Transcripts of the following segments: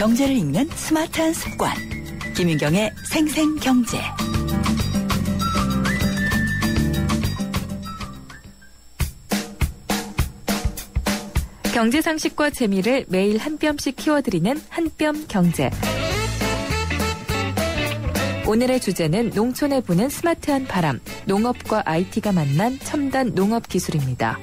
경제를 읽는 스마트한 습관. 김윤경의 생생경제. 경제 상식과 재미를 매일 한 뼘씩 키워드리는 한뼘 경제. 오늘의 주제는 농촌에 부는 스마트한 바람, 농업과 IT가 만난 첨단 농업 기술입니다.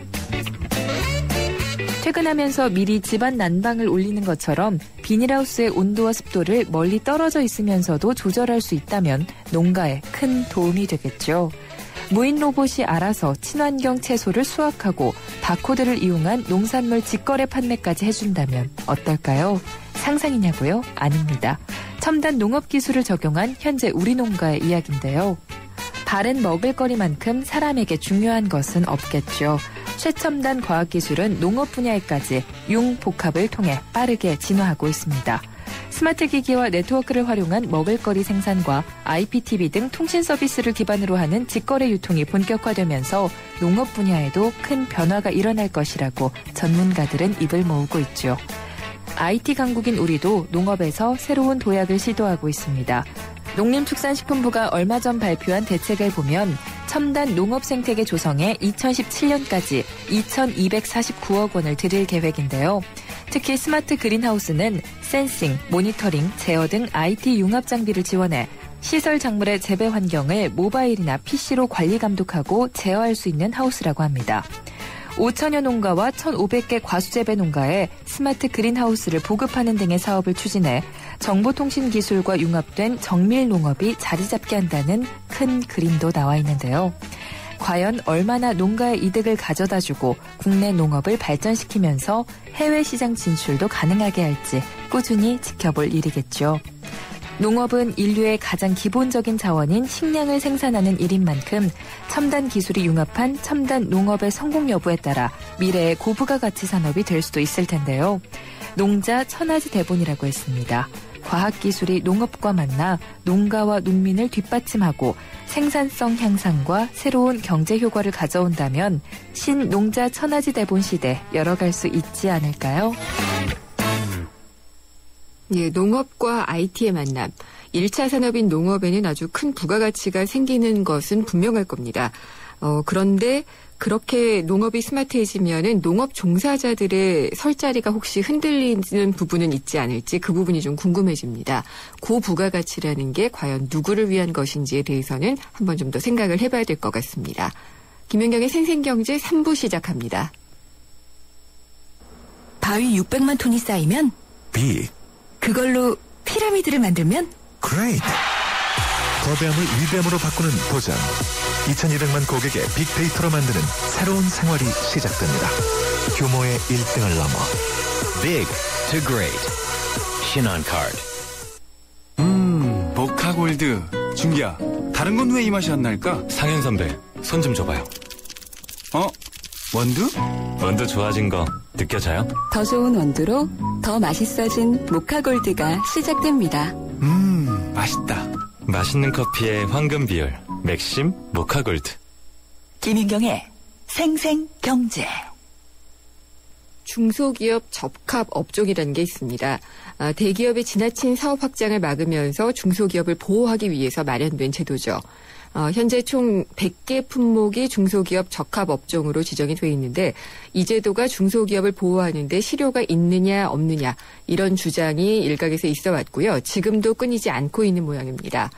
퇴근하면서 미리 집안 난방을 올리는 것처럼 비닐하우스의 온도와 습도를 멀리 떨어져 있으면서도 조절할 수 있다면 농가에 큰 도움이 되겠죠. 무인 로봇이 알아서 친환경 채소를 수확하고 바코드를 이용한 농산물 직거래 판매까지 해준다면 어떨까요? 상상이냐고요? 아닙니다. 첨단 농업 기술을 적용한 현재 우리 농가의 이야기인데요. 바른 먹을거리만큼 사람에게 중요한 것은 없겠죠. 최첨단 과학기술은 농업 분야에까지 융복합을 통해 빠르게 진화하고 있습니다. 스마트 기기와 네트워크를 활용한 먹을거리 생산과 IPTV 등 통신 서비스를 기반으로 하는 직거래 유통이 본격화되면서 농업 분야에도 큰 변화가 일어날 것이라고 전문가들은 입을 모으고 있죠. IT 강국인 우리도 농업에서 새로운 도약을 시도하고 있습니다. 농림축산식품부가 얼마 전 발표한 대책을 보면 첨단 농업 생태계 조성에 2017년까지 2,249억 원을 들일 계획인데요. 특히 스마트 그린하우스는 센싱, 모니터링, 제어 등 IT 융합 장비를 지원해 시설 작물의 재배 환경을 모바일이나 PC로 관리 감독하고 제어할 수 있는 하우스라고 합니다. 5천여 농가와 1,500개 과수재배 농가에 스마트 그린하우스를 보급하는 등의 사업을 추진해 정보통신기술과 융합된 정밀 농업이 자리 잡게 한다는 큰 그림도 나와 있는데요. 과연 얼마나 농가의 이득을 가져다주고 국내 농업을 발전시키면서 해외 시장 진출도 가능하게 할지 꾸준히 지켜볼 일이겠죠. 농업은 인류의 가장 기본적인 자원인 식량을 생산하는 일인 만큼 첨단 기술이 융합한 첨단 농업의 성공 여부에 따라 미래의 고부가 가치 산업이 될 수도 있을 텐데요. 농자 천하지 대본이라고 했습니다. 과학기술이 농업과 만나 농가와 농민을 뒷받침하고 생산성 향상과 새로운 경제 효과를 가져온다면 신농자 천하지 대본 시대 열어갈 수 있지 않을까요? 예, 농업과 IT의 만남. 1차 산업인 농업에는 아주 큰 부가가치가 생기는 것은 분명할 겁니다. 그런데 그렇게 농업이 스마트해지면은 농업 종사자들의 설 자리가 혹시 흔들리는 부분은 있지 않을지 그 부분이 좀 궁금해집니다. 고부가가치라는 게 과연 누구를 위한 것인지에 대해서는 한번 좀 더 생각을 해봐야 될 것 같습니다. 김연경의 생생경제 3부 시작합니다. 바위 600만 톤이 쌓이면 Big. 그걸로 피라미드를 만들면 Great. 거대함을 위대함으로 바꾸는 도전. 2,200만 고객의 빅데이터로 만드는 새로운 생활이 시작됩니다. 규모의 1등을 넘어 Big to Great. 신한카드. 모카골드. 준기야, 다른 건 왜 이 맛이 안 날까? 상현 선배, 손 좀 줘봐요. 원두? 원두 좋아진 거 느껴져요? 더 좋은 원두로 더 맛있어진 모카골드가 시작됩니다. 맛있다. 맛있는 커피의 황금 비율, 맥심 모카골드. 김윤경의 생생경제. 중소기업 적합 업종이라는 게 있습니다. 대기업의 지나친 사업 확장을 막으면서 중소기업을 보호하기 위해서 마련된 제도죠. 현재 총 100개 품목이 중소기업 적합 업종으로 지정이 돼 있는데 이 제도가 중소기업을 보호하는 데 실효가 있느냐 없느냐 이런 주장이 일각에서 있어 왔고요. 지금도 끊이지 않고 있는 모양입니다.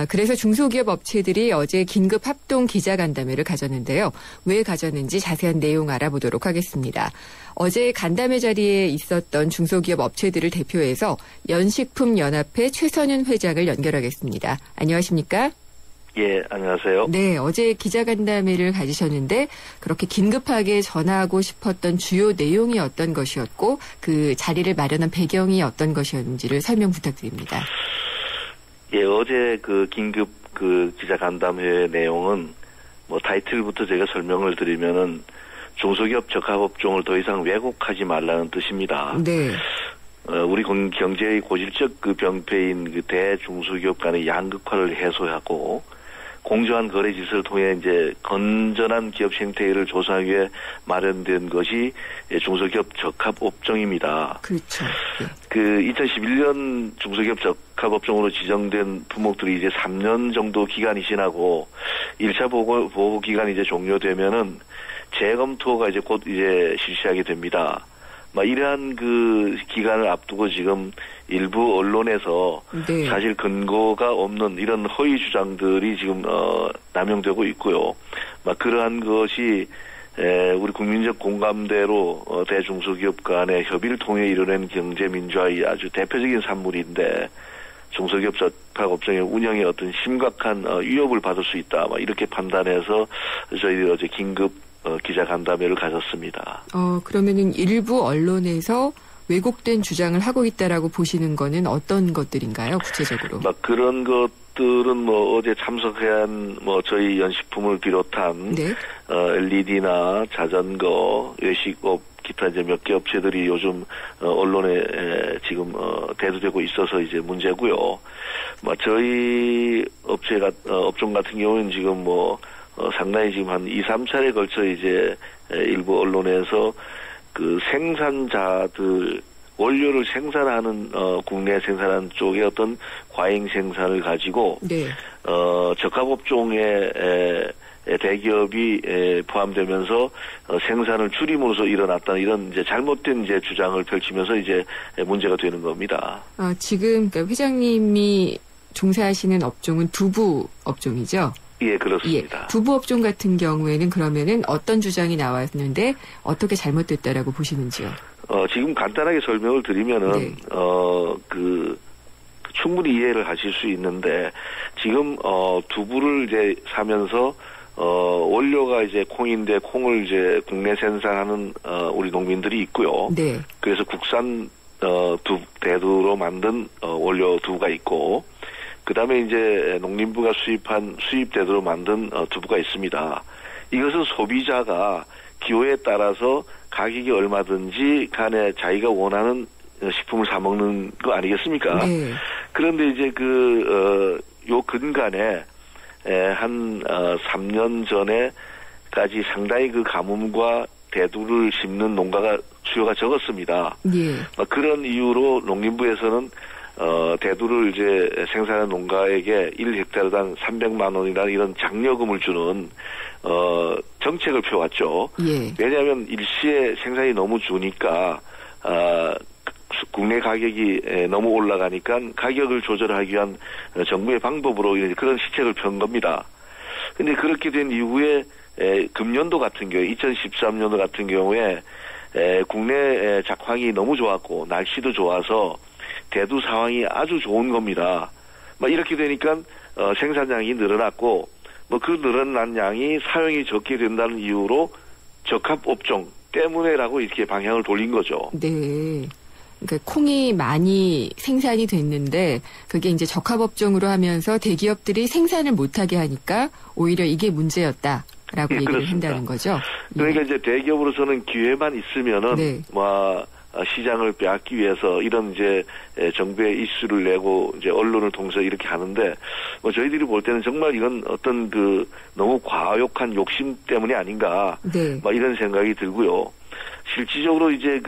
그래서 중소기업 업체들이 어제 긴급 합동 기자간담회를 가졌는데요. 왜 가졌는지 자세한 내용 알아보도록 하겠습니다. 어제 간담회 자리에 있었던 중소기업 업체들을 대표해서 연식품연합회 최선윤 회장을 연결하겠습니다. 안녕하십니까? 예, 안녕하세요. 네, 어제 기자간담회를 가지셨는데 그렇게 긴급하게 전하고 싶었던 주요 내용이 어떤 것이었고 그 자리를 마련한 배경이 어떤 것이었는지를 설명 부탁드립니다. 예, 어제 그 긴급 그 기자간담회 내용은 뭐 타이틀부터 제가 설명을 드리면은 중소기업 적합업종을 더 이상 왜곡하지 말라는 뜻입니다. 네. 우리 경제의 고질적 그 병폐인 그 대중소기업 간의 양극화를 해소하고 공정한 거래 질서를 통해 이제 건전한 기업 생태계를 조성하기 위해 마련된 것이 중소기업 적합업종입니다. 그렇죠. 네. 그 2011년 중소기업 적합업종으로 지정된 품목들이 이제 3년 정도 기간이 지나고 1차 보호 기간이 이제 종료되면은 재검토가 이제 곧 이제 실시하게 됩니다. 이러한 그 기간을 앞두고 지금 일부 언론에서 네. 사실 근거가 없는 이런 허위 주장들이 지금 남용되고 있고요. 그러한 것이 우리 국민적 공감대로 대중소기업 간의 협의를 통해 이뤄낸 경제민주화의 아주 대표적인 산물인데 중소기업 적합업종의 운영에 어떤 심각한 위협을 받을 수 있다. 이렇게 판단해서 저희들이 어제 긴급 기자간담회를 가졌습니다. 그러면은 일부 언론에서 왜곡된 주장을 하고 있다라고 보시는 거는 어떤 것들인가요, 구체적으로? 그런 것들은 어제 참석한 저희 연식품을 비롯한 네. LED나 자전거, 외식업, 기타 이제 몇 개 업체들이 요즘 언론에 지금 대두되고 있어서 이제 문제고요. 저희 업종 같은 경우는 지금 상당히 지금 한 2, 3차례에 걸쳐 이제 일부 언론에서 그 생산자들 원료를 생산하는 국내 생산하는 쪽의 어떤 과잉 생산을 가지고 네. 적합업종에 대기업이 포함되면서 생산을 줄임으로써 일어났다는 이런 이제 잘못된 이제 주장을 펼치면서 이제 문제가 되는 겁니다. 지금 그러니까 회장님이 종사하시는 업종은 두부 업종이죠? 예, 그렇습니다. 예, 두부 업종 같은 경우에는 그러면은 어떤 주장이 나왔는데 어떻게 잘못됐다라고 보시는지요? 지금 간단하게 설명을 드리면은 네. 충분히 이해를 하실 수 있는데 지금 두부를 이제 사면서 원료가 이제 콩인데 콩을 이제 국내 생산하는 우리 농민들이 있고요. 네. 그래서 국산 대두로 만든 원료 두부가 있고 그다음에 이제 농림부가 수입한 수입 대두로 만든 두부가 있습니다. 이것은 소비자가 기호에 따라서 가격이 얼마든지 간에 자기가 원하는 식품을 사 먹는 거 아니겠습니까? 네. 그런데 이제 요 근간에 한 3년 전에까지 상당히 그 가뭄과 대두를 심는 농가가 수요가 적었습니다. 예. 그런 이유로 농림부에서는 대두를 이제 생산하는 농가에게 1헥타르당 300만 원이라는 이런 장려금을 주는 정책을 펴왔죠. 예. 왜냐하면 일시에 생산이 너무 주니까 국내 가격이 너무 올라가니까 가격을 조절하기 위한 정부의 방법으로 그런 시책을 편 겁니다. 근데 그렇게 된 이후에 금년도 같은 경우에 2013년도 같은 경우에 국내 작황이 너무 좋았고 날씨도 좋아서 대두 상황이 아주 좋은 겁니다. 이렇게 되니까 생산량이 늘어났고 그 늘어난 양이 사용이 적게 된다는 이유로 적합업종 때문에라고 이렇게 방향을 돌린 거죠. 네. 그러니까 콩이 많이 생산이 됐는데 그게 이제 적합업종으로 하면서 대기업들이 생산을 못하게 하니까 오히려 이게 문제였다라고 얘기를 그렇습니다. 한다는 거죠. 그러니까 이제 대기업으로서는 기회만 있으면은 네. 시장을 빼앗기 위해서 이런 이제 정부의 이슈를 내고 이제 언론을 통해서 이렇게 하는데 저희들이 볼 때는 정말 이건 어떤 너무 과욕한 욕심 때문이 아닌가 네. 이런 생각이 들고요. 실질적으로 이제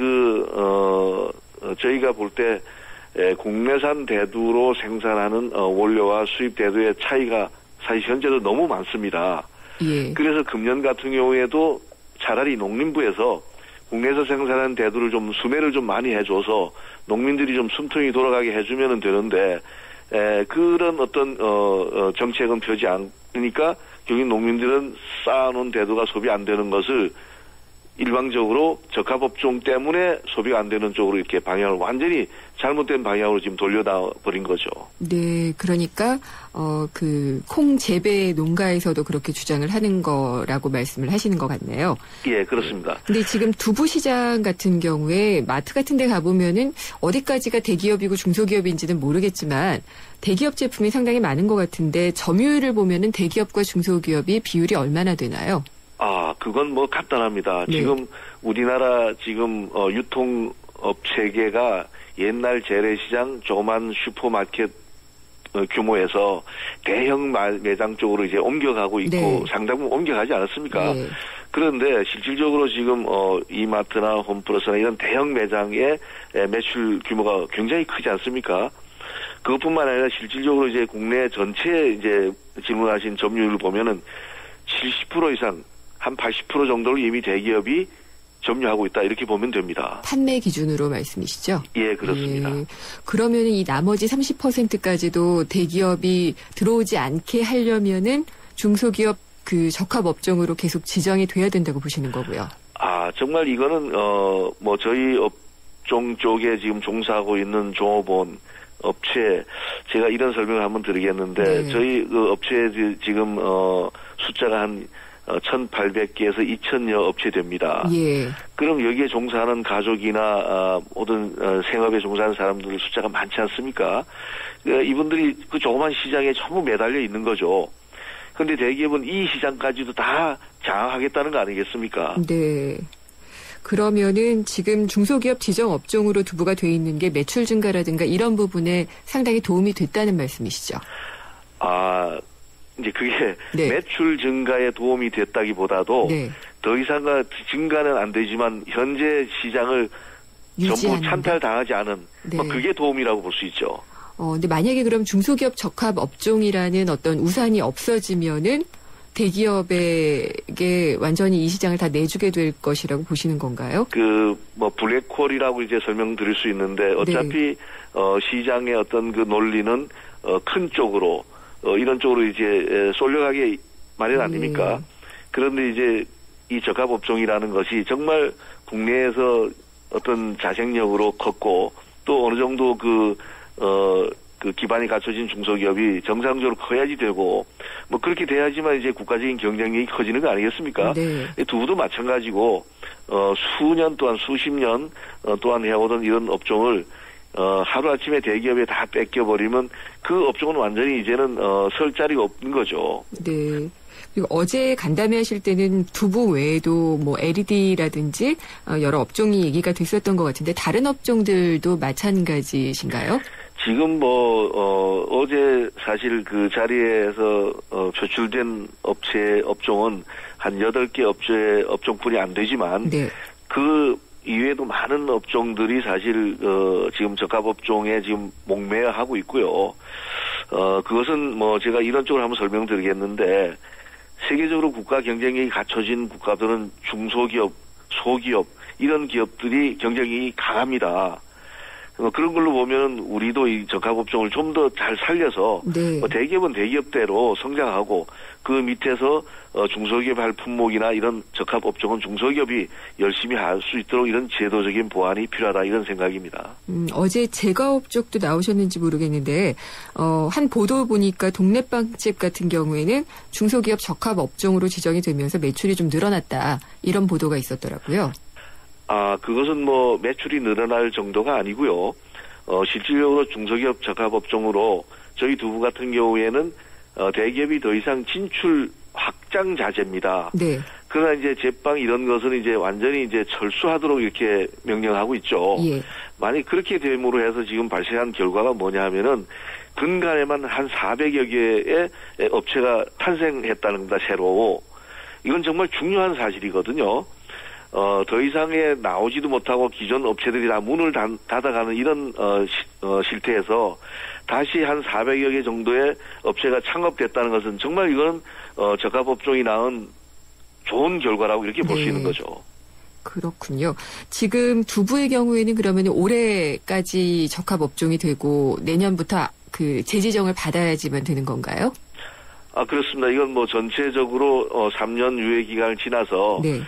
저희가 볼 때 국내산 대두로 생산하는 원료와 수입 대두의 차이가 사실 현재도 너무 많습니다. 예. 그래서 금년 같은 경우에도 차라리 농림부에서 국내에서 생산한 대두를 좀 수매를 좀 많이 해줘서 농민들이 좀 숨통이 돌아가게 해주면 되는데 그런 어떤 정책은 펴지 않으니까 결국 농민들은 쌓아놓은 대두가 소비 안 되는 것을 일방적으로 적합업종 때문에 소비가 안 되는 쪽으로 이렇게 방향을 완전히 잘못된 방향으로 지금 돌려다 버린 거죠. 네, 그러니까 콩 재배 농가에서도 그렇게 주장을 하는 거라고 말씀을 하시는 것 같네요. 예, 그렇습니다. 근데 지금 두부 시장 같은 경우에 마트 같은 데 가보면은 어디까지가 대기업이고 중소기업인지는 모르겠지만 대기업 제품이 상당히 많은 것 같은데 점유율을 보면은 대기업과 중소기업이 비율이 얼마나 되나요? 그건 간단합니다. 네. 지금 우리나라 지금 유통업 체계가 옛날 재래시장, 조그만 슈퍼마켓 규모에서 대형 매장 쪽으로 이제 옮겨가고 있고 네. 상당 부분 옮겨가지 않았습니까? 네. 그런데 실질적으로 지금 이마트나 홈플러스나 이런 대형 매장의 매출 규모가 굉장히 크지 않습니까? 그것뿐만 아니라 실질적으로 이제 국내 전체 이제 질문하신 점유율을 보면은 70% 이상 한 80% 정도를 이미 대기업이 점유하고 있다 이렇게 보면 됩니다. 판매 기준으로 말씀이시죠? 예, 그렇습니다. 예. 그러면 이 나머지 30%까지도 대기업이 들어오지 않게 하려면은 중소기업 그 적합업종으로 계속 지정이 돼야 된다고 보시는 거고요. 아, 정말 이거는 뭐 저희 업종 쪽에 지금 종사하고 있는 종업원 업체 제가 이런 설명을 한번 드리겠는데 네. 저희 그 업체 지금 숫자가 한 1,800개에서 2,000여 업체 됩니다. 예. 그럼 여기에 종사하는 가족이나 모든 생업에 종사하는 사람들 숫자가 많지 않습니까? 이분들이 그 조그만 시장에 전부 매달려 있는 거죠. 그런데 대기업은 이 시장까지도 다 장악하겠다는 거 아니겠습니까? 네. 그러면은 지금 중소기업 지정 업종으로 두부가 돼 있는 게 매출 증가라든가 이런 부분에 상당히 도움이 됐다는 말씀이시죠? 아, 이제 그게 네. 매출 증가에 도움이 됐다기보다도 네. 더 이상 증가는 안 되지만 현재 시장을 전부 유지하는데. 찬탈당하지 않은 네. 뭐 그게 도움이라고 볼 수 있죠. 근데 만약에 그럼 중소기업 적합 업종이라는 어떤 우산이 없어지면은 대기업에게 완전히 이 시장을 다 내주게 될 것이라고 보시는 건가요? 뭐 블랙홀이라고 이제 설명드릴 수 있는데 어차피 시장의 어떤 그 논리는 큰 쪽으로 이런 쪽으로 이제 쏠려가게 마련 아닙니까? 그런데 이제 이 적합업종이라는 것이 정말 국내에서 어떤 자생력으로 컸고 또 어느 정도 그 기반이 갖춰진 중소기업이 정상적으로 커야지 되고, 뭐 그렇게 돼야지만 이제 국가적인 경쟁력이 커지는 거 아니겠습니까? 네. 두부도 마찬가지고, 수년 또한 수십 년 또한 해오던 이런 업종을, 하루아침에 대기업에 다 뺏겨버리면 그 업종은 완전히 이제는, 설 자리가 없는 거죠. 네. 그리고 어제 간담회 하실 때는 두부 외에도 뭐 LED라든지 여러 업종이 얘기가 됐었던 것 같은데 다른 업종들도 마찬가지신가요? 지금 어제 사실 그 자리에서 표출된 업종은 한 8개 업종뿐이 안 되지만 네. 그 이외에도 많은 업종들이 사실 지금 적합업종에 지금 목매어 하고 있고요. 그것은 뭐 제가 이런 쪽으로 한번 설명드리겠는데 세계적으로 국가 경쟁력이 갖춰진 국가들은 중소기업, 소기업 이런 기업들이 경쟁력이 강합니다. 그런 걸로 보면 우리도 이 적합업종을 좀 더 잘 살려서 네. 대기업은 대기업대로 성장하고 그 밑에서 중소기업 할 품목이나 이런 적합업종은 중소기업이 열심히 할 수 있도록 이런 제도적인 보완이 필요하다 이런 생각입니다. 어제 제과업 쪽도 나오셨는지 모르겠는데 한 보도 보니까 동네빵집 같은 경우에는 중소기업 적합업종으로 지정이 되면서 매출이 좀 늘어났다 이런 보도가 있었더라고요. 아, 그것은 뭐 매출이 늘어날 정도가 아니고요. 실질적으로 중소기업 적합업종으로 저희 두부 같은 경우에는 대기업이 더 이상 진출 확장 자제입니다. 네. 그러나 이제 제빵 이런 것은 이제 완전히 이제 철수하도록 이렇게 명령하고 있죠. 예. 만약 그렇게 됨으로 해서 지금 발생한 결과가 뭐냐 하면은 근간에만 한 400여 개의 업체가 탄생했다는 겁니다, 새로. 이건 정말 중요한 사실이거든요. 더 이상에 나오지도 못하고 기존 업체들이 다 문을 닫아가는 이런, 실태에서 다시 한 400여 개 정도의 업체가 창업됐다는 것은 정말 이건, 적합업종이 낳은 좋은 결과라고 이렇게 볼 수 있는 거죠. 그렇군요. 지금 두부의 경우에는 그러면 올해까지 적합업종이 되고 내년부터 그 재지정을 받아야지만 되는 건가요? 아, 그렇습니다. 이건 뭐 전체적으로 3년 유예 기간을 지나서 네.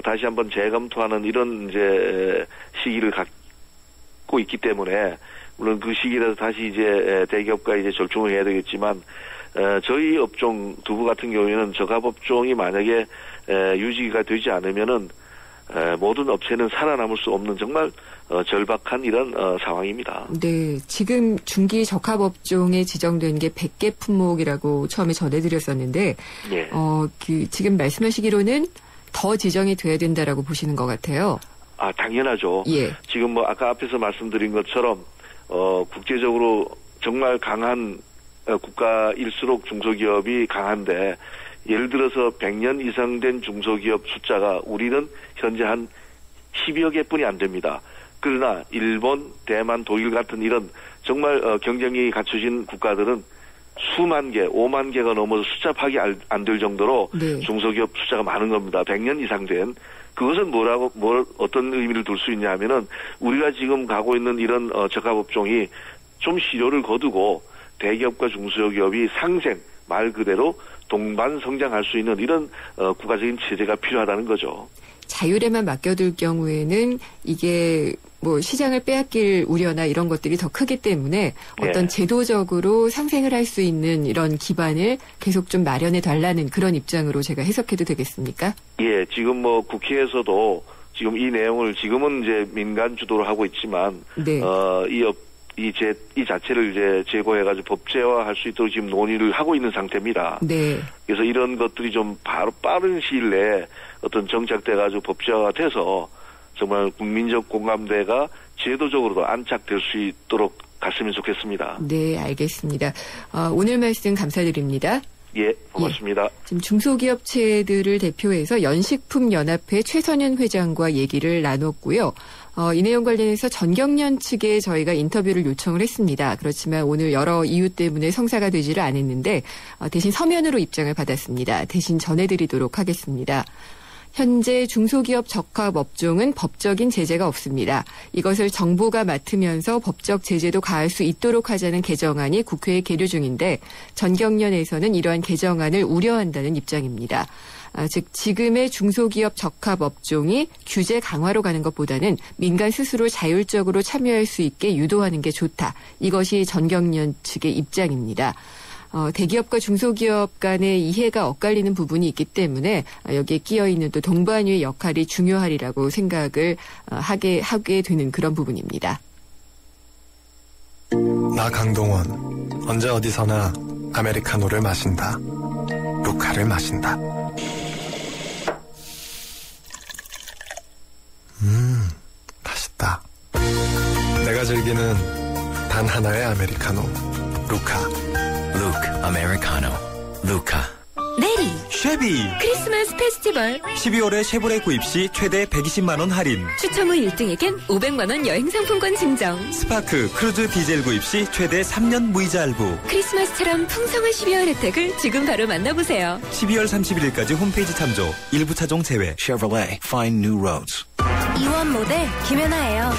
다시 한번 재검토하는 이런 이제 시기를 갖고 있기 때문에 물론 그 시기라서 다시 이제 대기업과 이제 절충을 해야 되겠지만 저희 업종 두부 같은 경우에는 적합업종이 만약에 유지가 되지 않으면은 모든 업체는 살아남을 수 없는 정말 절박한 이런 상황입니다. 네, 지금 중기 적합업종에 지정된 게 100개 품목이라고 처음에 전해드렸었는데, 예. 지금 말씀하시기로는 더 지정이 돼야 된다라고 보시는 것 같아요. 아, 당연하죠. 예. 지금 뭐 아까 앞에서 말씀드린 것처럼 국제적으로 정말 강한 국가일수록 중소기업이 강한데 예를 들어서 100년 이상 된 중소기업 숫자가 우리는 현재 한 10여 개뿐이 안 됩니다. 그러나 일본, 대만, 독일 같은 이런 정말 경쟁력이 갖춰진 국가들은 수만 개, 5만 개가 넘어서 숫자 파악이 안 될 정도로 네. 중소기업 숫자가 많은 겁니다. 100년 이상 된. 그것은 어떤 의미를 둘 수 있냐 하면은 우리가 지금 가고 있는 이런 적합업종이 좀 시료를 거두고 대기업과 중소기업이 상생, 말 그대로 동반 성장할 수 있는 이런 국가적인 체제가 필요하다는 거죠. 자율에만 맡겨둘 경우에는 이게 뭐 시장을 빼앗길 우려나 이런 것들이 더 크기 때문에 어떤 제도적으로 상생을 할 수 있는 이런 기반을 계속 좀 마련해 달라는 그런 입장으로 제가 해석해도 되겠습니까? 예, 지금 뭐 국회에서도 지금 이 내용을 지금은 이제 민간 주도로 하고 있지만 네. 이 자체를 이제 제고해가지고 법제화할 수 있도록 지금 논의를 하고 있는 상태입니다. 네. 그래서 이런 것들이 좀 바로 빠른 시일 내에 어떤 정착돼가지고 법제화가 돼서 정말 국민적 공감대가 제도적으로도 안착될 수 있도록 갔으면 좋겠습니다. 네, 알겠습니다. 오늘 말씀 감사드립니다. 예, 고맙습니다. 지금 중소기업체들을 대표해서 연식품연합회 최선현 회장과 얘기를 나눴고요. 이 내용 관련해서 전경련 측에 저희가 인터뷰를 요청을 했습니다. 그렇지만 오늘 여러 이유 때문에 성사가 되지를 않았는데 대신 서면으로 입장을 받았습니다. 대신 전해드리도록 하겠습니다. 현재 중소기업 적합업종은 법적인 제재가 없습니다. 이것을 정부가 맡으면서 법적 제재도 가할 수 있도록 하자는 개정안이 국회에 계류 중인데 전경련에서는 이러한 개정안을 우려한다는 입장입니다. 즉 지금의 중소기업 적합업종이 규제 강화로 가는 것보다는 민간 스스로 자율적으로 참여할 수 있게 유도하는 게 좋다. 이것이 전경련 측의 입장입니다. 대기업과 중소기업 간의 이해가 엇갈리는 부분이 있기 때문에 여기에 끼어있는 또 동반유의 역할이 중요하리라고 생각을 하게 되는 그런 부분입니다. 나 강동원, 언제 어디서나 아메리카노를 마신다. 루카를 마신다. 맛있다. 내가 즐기는 단 하나의 아메리카노, 루카. Luke Americano. Luca. 내리. 쉐비. 크리스마스 페스티벌. 12월에 쉐보레 구입 시 최대 120만 원 할인. 추첨 후 1등에겐 500만 원 여행 상품권 증정. 스파크 크루즈 디젤 구입 시 최대 3년 무이자 할부. 크리스마스처럼 풍성한 12월 혜택을 지금 바로 만나보세요. 12월 31일까지 홈페이지 참조. 일부 차종 제외. Chevrolet. Find new roads. 이원 모델 김연아예요.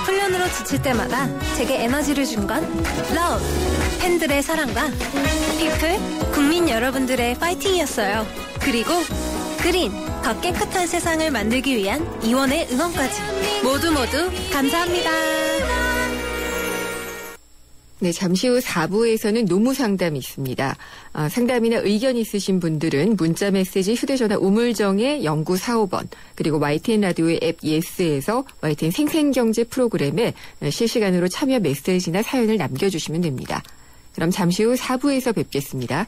훈련으로 지칠 때마다 제게 에너지를 준 건 러브, 팬들의 사랑과 피플, 국민 여러분들의 파이팅이었어요. 그리고 그린, 더 깨끗한 세상을 만들기 위한 이원의 응원까지 모두 감사합니다. 네, 잠시 후 4부에서는 노무 상담이 있습니다. 상담이나 의견 있으신 분들은 문자 메시지 휴대전화 우물정의 0945번 그리고 YTN 라디오의 앱 예스에서 YTN 생생경제 프로그램에 실시간으로 참여 메시지나 사연을 남겨주시면 됩니다. 그럼 잠시 후 4부에서 뵙겠습니다.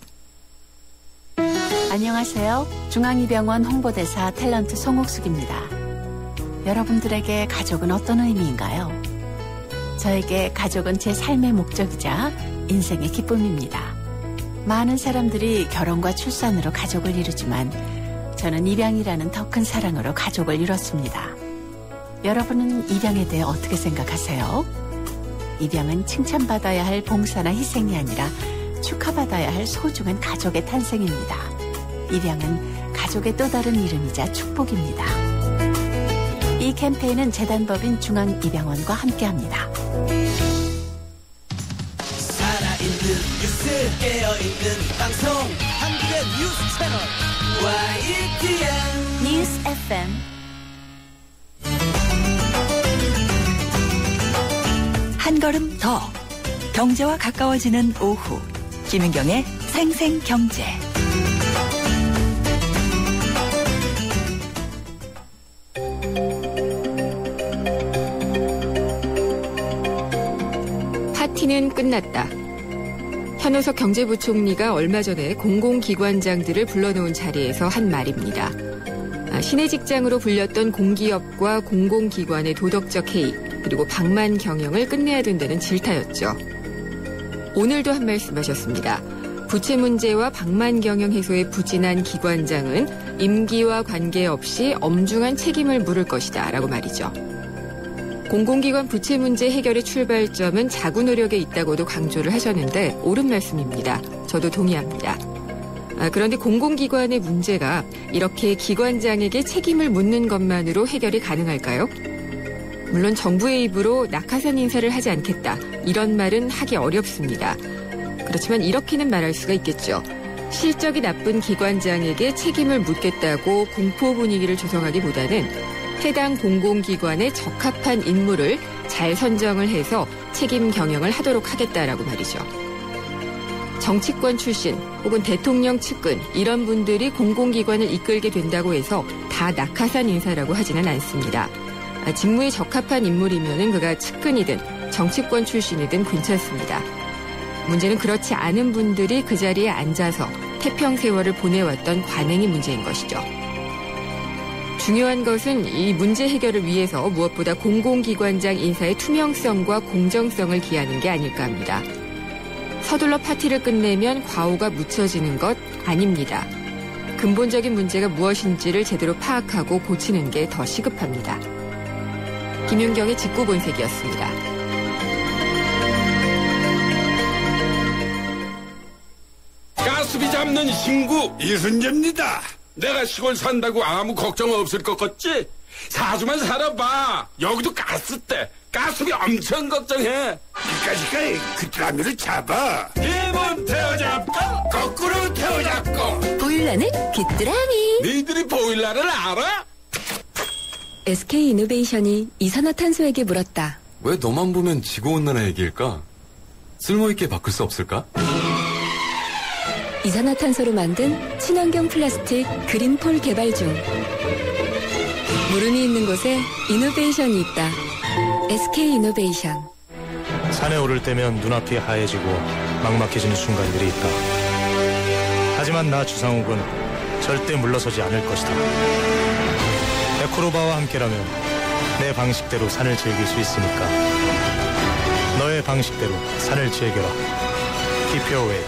안녕하세요. 중앙이병원 홍보대사 탤런트 송옥숙입니다. 여러분들에게 가족은 어떤 의미인가요? 저에게 가족은 제 삶의 목적이자 인생의 기쁨입니다. 많은 사람들이 결혼과 출산으로 가족을 이루지만 저는 입양이라는 더 큰 사랑으로 가족을 이뤘습니다. 여러분은 입양에 대해 어떻게 생각하세요? 입양은 칭찬받아야 할 봉사나 희생이 아니라 축하받아야 할 소중한 가족의 탄생입니다. 입양은 가족의 또 다른 이름이자 축복입니다. 이 캠페인은 재단법인 중앙입양원과 함께합니다. 살아있는 뉴스 깨어있는 방송 한국의 뉴스 채널 YTN 뉴스 FM. 한 걸음 더 경제와 가까워지는 오후 김윤경의 생생경제. 파티는 끝났다. 현호석 경제부총리가 얼마 전에 공공기관장들을 불러놓은 자리에서 한 말입니다. 신의 직장으로 불렸던 공기업과 공공기관의 도덕적 해이 그리고 방만 경영을 끝내야 된다는 질타였죠. 오늘도 한 말씀 하셨습니다. 부채 문제와 방만 경영 해소에 부진한 기관장은 임기와 관계없이 엄중한 책임을 물을 것이다 라고 말이죠. 공공기관 부채 문제 해결의 출발점은 자구 노력에 있다고도 강조를 하셨는데 옳은 말씀입니다. 저도 동의합니다. 그런데 공공기관의 문제가 이렇게 기관장에게 책임을 묻는 것만으로 해결이 가능할까요? 물론 정부의 입으로 낙하산 인사를 하지 않겠다 이런 말은 하기 어렵습니다. 그렇지만 이렇게는 말할 수가 있겠죠. 실적이 나쁜 기관장에게 책임을 묻겠다고 공포 분위기를 조성하기보다는 해당 공공기관에 적합한 인물을 잘 선정을 해서 책임 경영을 하도록 하겠다라고 말이죠. 정치권 출신 혹은 대통령 측근 이런 분들이 공공기관을 이끌게 된다고 해서 다 낙하산 인사라고 하지는 않습니다. 직무에 적합한 인물이면은 그가 측근이든 정치권 출신이든 괜찮습니다. 문제는 그렇지 않은 분들이 그 자리에 앉아서 태평세월을 보내왔던 관행이 문제인 것이죠. 중요한 것은 이 문제 해결을 위해서 무엇보다 공공기관장 인사의 투명성과 공정성을 기하는 게 아닐까 합니다. 서둘러 파티를 끝내면 과오가 묻혀지는 것 아닙니다. 근본적인 문제가 무엇인지를 제대로 파악하고 고치는 게 더 시급합니다. 김윤경의 직구본색이었습니다. 가스비 잡는 신구 이순재입니다. 내가 시골 산다고 아무 걱정 없을 것 같지? 4주만 살아봐. 여기도 가스대. 가스비 엄청 걱정해. 그까짓까지 그 드라미를 잡아. 기분 태워잡고 거꾸로 태워잡고. 보일러는 귀뚜라미. 니들이 보일러를 알아? SK이노베이션이 이산화탄소에게 물었다. 왜 너만 보면 지구온난화 얘기일까? 쓸모있게 바꿀 수 없을까? 이산화탄소로 만든 친환경 플라스틱 그린폴 개발 중. 물음이 있는 곳에 이노베이션이 있다. SK이노베이션. 산에 오를 때면 눈앞이 하얘지고 막막해지는 순간들이 있다. 하지만 나 주상욱은 절대 물러서지 않을 것이다. 에코로바와 함께라면 내 방식대로 산을 즐길 수 있으니까. 너의 방식대로 산을 즐겨라. Keep your way.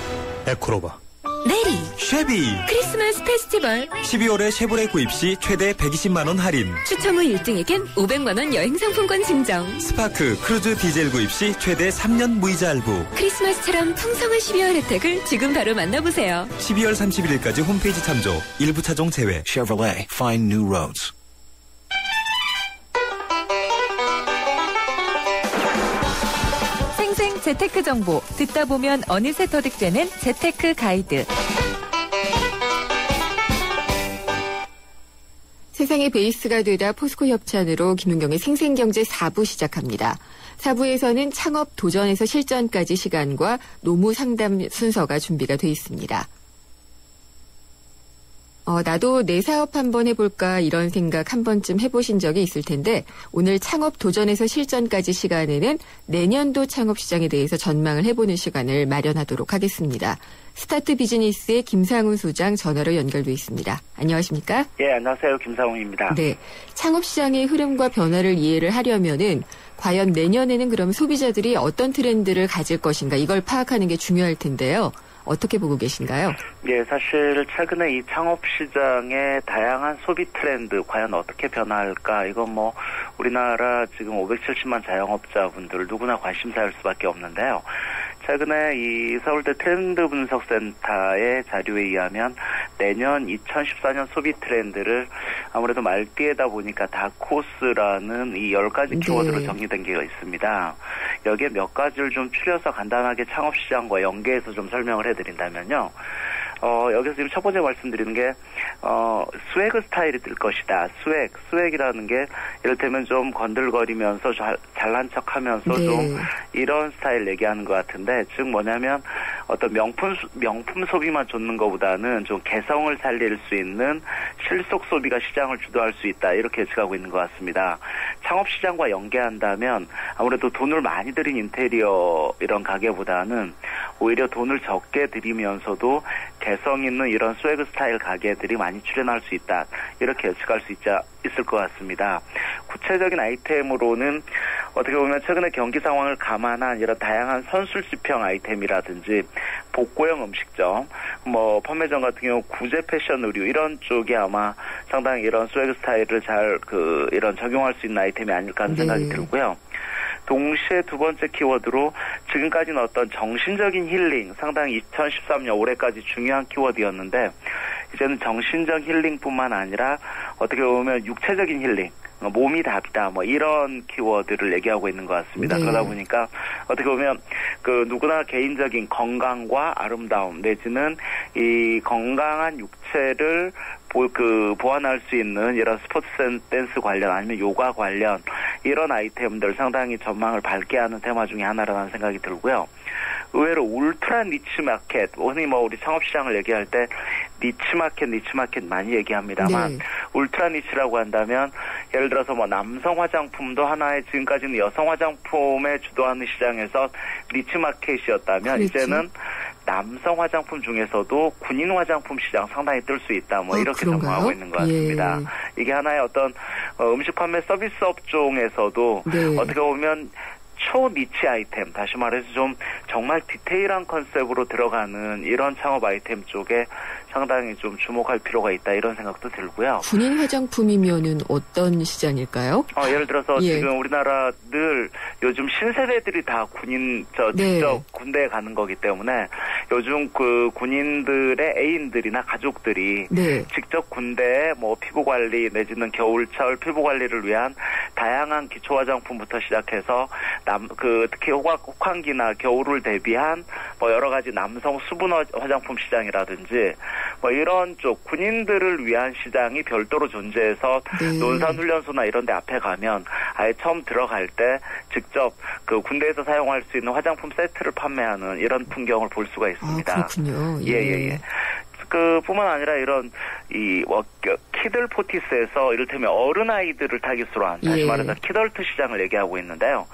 에코로바. 내리 쉐비 크리스마스 페스티벌 12월에 쉐보레 구입 시 최대 120만원 할인 추첨 후 1등에겐 500만원 여행 상품권 증정 스파크 크루즈 디젤 구입 시 최대 3년 무이자 할부 크리스마스처럼 풍성한 12월 혜택을 지금 바로 만나보세요. 12월 31일까지 홈페이지 참조 일부 차종 제외 Chevrolet Find New Roads. 재테크 정보 듣다 보면 어느새 터득되는 재테크 가이드. 세상의 베이스가 되다 포스코 협찬으로 김윤경의 생생경제 4부 시작합니다. 4부에서는 창업 도전에서 실전까지 시간과 노무 상담 순서가 준비가 돼 있습니다. 나도 내 사업 한번 해볼까 이런 생각 한 번쯤 해보신 적이 있을 텐데 오늘 창업 도전에서 실전까지 시간에는 내년도 창업 시장에 대해서 전망을 해보는 시간을 마련하도록 하겠습니다. 스타트 비즈니스의 김상훈 소장 전화로 연결돼 있습니다. 안녕하십니까? 예, 안녕하세요. 김상훈입니다. 네, 창업 시장의 흐름과 변화를 이해를 하려면은 과연 내년에는 그럼 소비자들이 어떤 트렌드를 가질 것인가 이걸 파악하는 게 중요할 텐데요. 어떻게 보고 계신가요? 예, 사실 최근에 이 창업 시장의 다양한 소비 트렌드 과연 어떻게 변화할까? 이건 뭐 우리나라 지금 570만 자영업자분들 누구나 관심사일 수밖에 없는데요. 최근에 이 서울대 트렌드 분석센터의 자료에 의하면 내년 2014년 소비 트렌드를 아무래도 말띠에다 보니까 다코스라는 이 10가지 키워드로 정리된 게 있습니다. 여기에 몇 가지를 좀 추려서 간단하게 창업시장과 연계해서 좀 설명을 해드린다면요. 여기서 지금 첫 번째 말씀드리는 게, 스웨그 스타일이 될 것이다. 스웩이라는 게, 이를테면 좀 건들거리면서 잘난 척 하면서 좀 이런 스타일 얘기하는 것 같은데, 즉 뭐냐면, 어떤 명품 소비만 좇는 것보다는 좀 개성을 살릴 수 있는 실속 소비가 시장을 주도할 수 있다. 이렇게 예측하고 있는 것 같습니다. 창업시장과 연계한다면, 아무래도 돈을 많이 들인 인테리어 이런 가게보다는 오히려 돈을 적게 들이면서도 개성 있는 이런 스웨그 스타일 가게들이 많이 출연할 수 있다. 이렇게 예측할 수 있을 것 같습니다. 구체적인 아이템으로는 어떻게 보면 최근에 경기 상황을 감안한 이런 다양한 선술집형 아이템이라든지 복고형 음식점, 뭐 판매점 같은 경우 구제 패션 의류 이런 쪽이 아마 상당히 이런 스웨그 스타일을 잘 이런 적용할 수 있는 아이템이 아닐까 하는 생각이 들고요. 동시에 두 번째 키워드로 지금까지는 어떤 정신적인 힐링, 상당히 2013년 올해까지 중요한 키워드였는데 이제는 정신적 힐링뿐만 아니라 어떻게 보면 육체적인 힐링, 몸이 답이다, 뭐 이런 키워드를 얘기하고 있는 것 같습니다. 네. 그러다 보니까 어떻게 보면 누구나 개인적인 건강과 아름다움 내지는 이 건강한 육체를 보완할 수 있는 이런 스포츠 댄스 관련 아니면 요가 관련 이런 아이템들 상당히 전망을 밝게 하는 테마 중에 하나라는 생각이 들고요. 의외로 울트라 니치 마켓, 흔히 뭐 우리 창업시장을 얘기할 때 니치 마켓 많이 얘기합니다만 울트라 니치라고 한다면 예를 들어서 뭐 남성 화장품도 하나의 지금까지는 여성 화장품에 주도하는 시장에서 니치 마켓이었다면 이제는 남성 화장품 중에서도 군인 화장품 시장 상당히 뜰 수 있다. 뭐 이렇게 전망하고 있는 것 같습니다. 이게 하나의 어떤 음식 판매 서비스 업종에서도 어떻게 보면 초니치 아이템, 다시 말해서 좀 정말 디테일한 컨셉으로 들어가는 이런 창업 아이템 쪽에 상당히 좀 주목할 필요가 있다 이런 생각도 들고요. 군인 화장품이면은 어떤 시장일까요? 예를 들어서 지금 우리나라 늘 요즘 신세대들이 다 직접 군대에 가는 거기 때문에 요즘 군인들의 애인들이나 가족들이 직접 군대에 뭐 피부 관리 내지는 겨울철 피부 관리를 위한 다양한 기초 화장품부터 시작해서 특히 혹한기나 겨울을 대비한 뭐 여러 가지 남성 수분 화장품 시장이라든지 뭐 이런 쪽 군인들을 위한 시장이 별도로 존재해서 논산훈련소나 이런 데 앞에 가면 아예 처음 들어갈 때 직접 군대에서 사용할 수 있는 화장품 세트를 판매하는 이런 풍경을 볼 수가 있습니다. 그렇군요. 예. 뿐만 아니라 이런 키들 포티스에서 이를테면 어른아이들을 타깃으로 한 다시 말해서 키덜트 시장을 얘기하고 있는데요.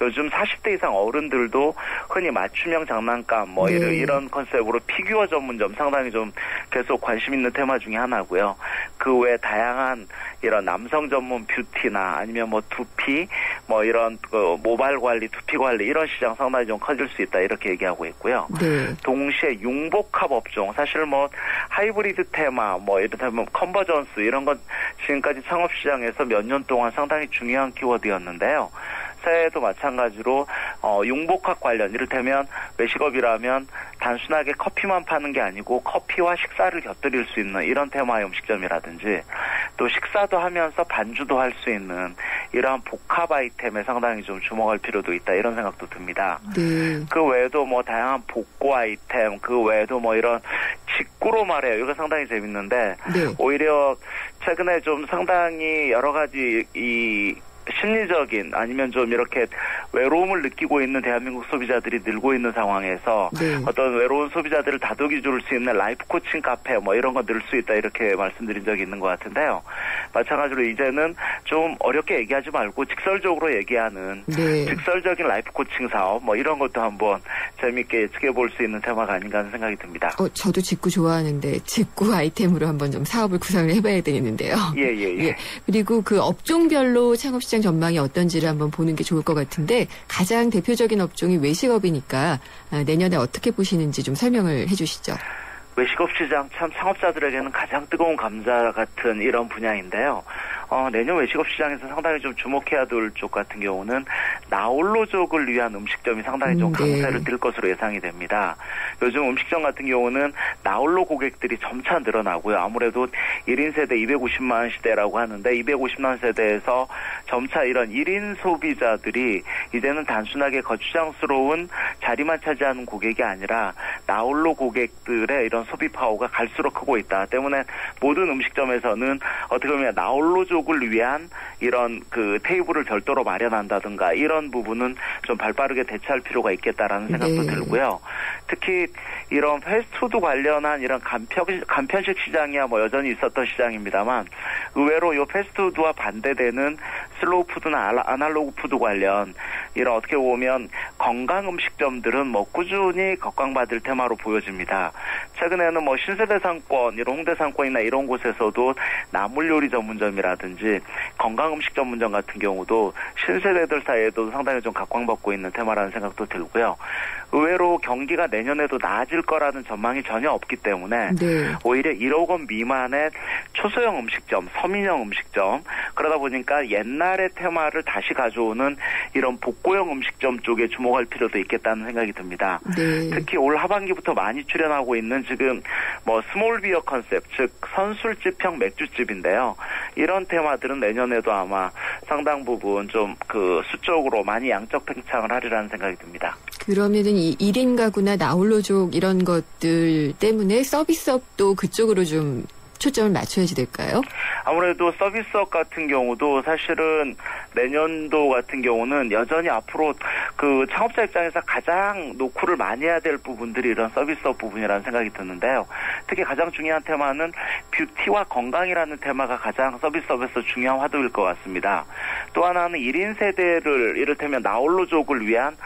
요즘 40대 이상 어른들도 흔히 맞춤형 장난감 뭐 이런 컨셉으로 피규어 전문점 상당히 좀 계속 관심 있는 테마 중에 하나고요. 그 외에 다양한 이런 남성 전문 뷰티나 아니면 뭐 두피 뭐 이런 모발 관리, 두피 관리 이런 시장 상당히 좀 커질 수 있다 이렇게 얘기하고 있고요. 동시에 융복합 업종 사실 뭐 하이브리드 테마 뭐 이를테면 컨버전스 이런 건 지금까지 창업 시장에서 몇 년 동안 상당히 중요한 키워드였는데요. 새해에도 마찬가지로 융복합 관련 이를테면 외식업이라면 단순하게 커피만 파는 게 아니고 커피와 식사를 곁들일 수 있는 이런 테마의 음식점이라든지 또 식사도 하면서 반주도 할 수 있는 이러한 복합 아이템에 상당히 좀 주목할 필요도 있다 이런 생각도 듭니다. 그 외에도 뭐 다양한 복고 아이템 그 외에도 뭐 이런 직구로 말해요. 이거 상당히 재밌는데 오히려 최근에 좀 상당히 여러 가지 심리적인 아니면 좀 이렇게 외로움을 느끼고 있는 대한민국 소비자들이 늘고 있는 상황에서 어떤 외로운 소비자들을 다독이 줄 수 있는 라이프 코칭 카페 뭐 이런 거 늘 수 있다 이렇게 말씀드린 적이 있는 것 같은데요. 마찬가지로 이제는 좀 어렵게 얘기하지 말고 직설적으로 얘기하는 직설적인 라이프 코칭 사업 뭐 이런 것도 한번 재미있게 지켜볼 수 있는 테마가 아닌가 하는 생각이 듭니다. 저도 직구 좋아하는데 직구 아이템으로 한번 좀 사업을 구상을 해봐야 되겠는데요. 예. 그리고 그 업종별로 창업시장 전망이 어떤지를 한번 보는 게 좋을 것 같은데 가장 대표적인 업종이 외식업이니까 내년에 어떻게 보시는지 좀 설명을 해주시죠. 외식업 시장 참 창업자들에게는 가장 뜨거운 감자 같은 이런 분야인데요. 내년 외식업 시장에서 상당히 좀 주목해야 될 쪽 같은 경우는 나홀로족을 위한 음식점이 상당히 좀 강세를 띨 것으로 예상이 됩니다. 요즘 음식점 같은 경우는 나홀로 고객들이 점차 늘어나고요. 아무래도 1인 세대 250만 시대라고 하는데 250만 세대에서 점차 이런 1인 소비자들이 이제는 단순하게 거추장스러운 자리만 차지하는 고객이 아니라 나홀로 고객들의 이런 소비 파워가 갈수록 크고 있다. 때문에 모든 음식점에서는 어떻게 보면 나홀로족을 위한 이런 테이블을 별도로 마련한다든가 이런 부분은 좀 발빠르게 대처할 필요가 있겠다라는 생각도 들고요. 특히 이런 패스트푸드 관련한 이런 간편식 시장이야 뭐 여전히 있었던 시장입니다만 의외로 이 패스트푸드와 반대되는 슬로우 푸드나 아날로그 푸드 관련 이런 어떻게 보면 건강 음식점들은 뭐 꾸준히 각광받을 테마로 보여집니다. 최근에는 뭐 신세대 상권, 이런 홍대 상권이나 이런 곳에서도 나물 요리 전문점이라든지 건강 음식 전문점 같은 경우도 신세대들 사이에도 상당히 좀 각광받고 있는 테마라는 생각도 들고요. 의외로 경기가 내년에도 나아질 거라는 전망이 전혀 없기 때문에 네. 오히려 1억 원 미만의 초소형 음식점, 서민형 음식점, 그러다 보니까 옛날의 테마를 다시 가져오는 이런 복고형 음식점 쪽에 주목할 필요도 있겠다는 생각이 듭니다. 네. 특히 올 하반기부터 많이 출연하고 있는 지금 뭐 스몰 비어 컨셉, 즉 선술집형 맥주집인데요. 이런 테마들은 내년에도 아마 상당 부분 좀 그 수적으로 많이 양적 팽창을 하리라는 생각이 듭니다. 그러면은 이 1인 가구나 나홀로족 이런 것들 때문에 서비스업도 그쪽으로 좀 초점을 맞춰야지 될까요? 아무래도 서비스업 같은 경우도 사실은 내년도 같은 경우는 여전히 앞으로 그 창업자 입장에서 가장 노크를 많이 해야 될 부분들이 이런 서비스업 부분이라는 생각이 드는데요. 특히 가장 중요한 테마는 뷰티와 건강이라는 테마가 가장 서비스업에서 중요한 화두일 것 같습니다. 또 하나는 1인 세대를 이를테면 나홀로족을 위한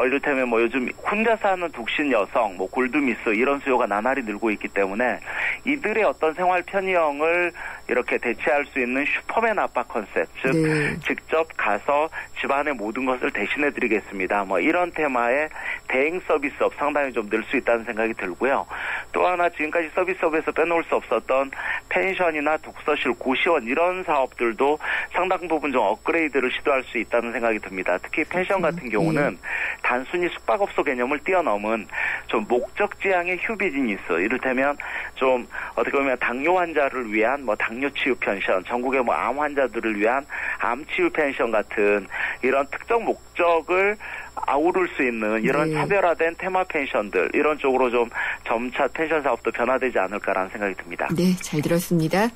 이를테면 뭐 요즘 혼자 사는 독신 여성, 뭐 골드미스 이런 수요가 나날이 늘고 있기 때문에 이들의 어떤 생활 편의형을 이렇게 대체할 수 있는 슈퍼맨 아빠 컨셉, 즉 네. 직접 가서 집안의 모든 것을 대신해 드리겠습니다. 뭐 이런 테마의 대행 서비스업 상당히 좀 늘 수 있다는 생각이 들고요. 또 하나 지금까지 서비스업에서 빼놓을 수 없었던 펜션이나 독서실, 고시원 이런 사업들도 상당 부분 좀 업그레이드를 시도할 수 있다는 생각이 듭니다. 특히 펜션 같은 경우는 단순히 숙박업소 개념을 뛰어넘은 좀 목적지향의 휴 비즈니스, 이를테면 좀 어떻게 보면 당뇨 환자를 위한 뭐 당뇨 치유 펜션, 전국의 뭐 암 환자들을 위한 암 치유 펜션 같은 이런 특정 목적을 아우를 수 있는 이런 네. 차별화된 테마 펜션들, 이런 쪽으로 좀 점차 펜션 사업도 변화되지 않을까라는 생각이 듭니다. 네, 잘 들었습니다.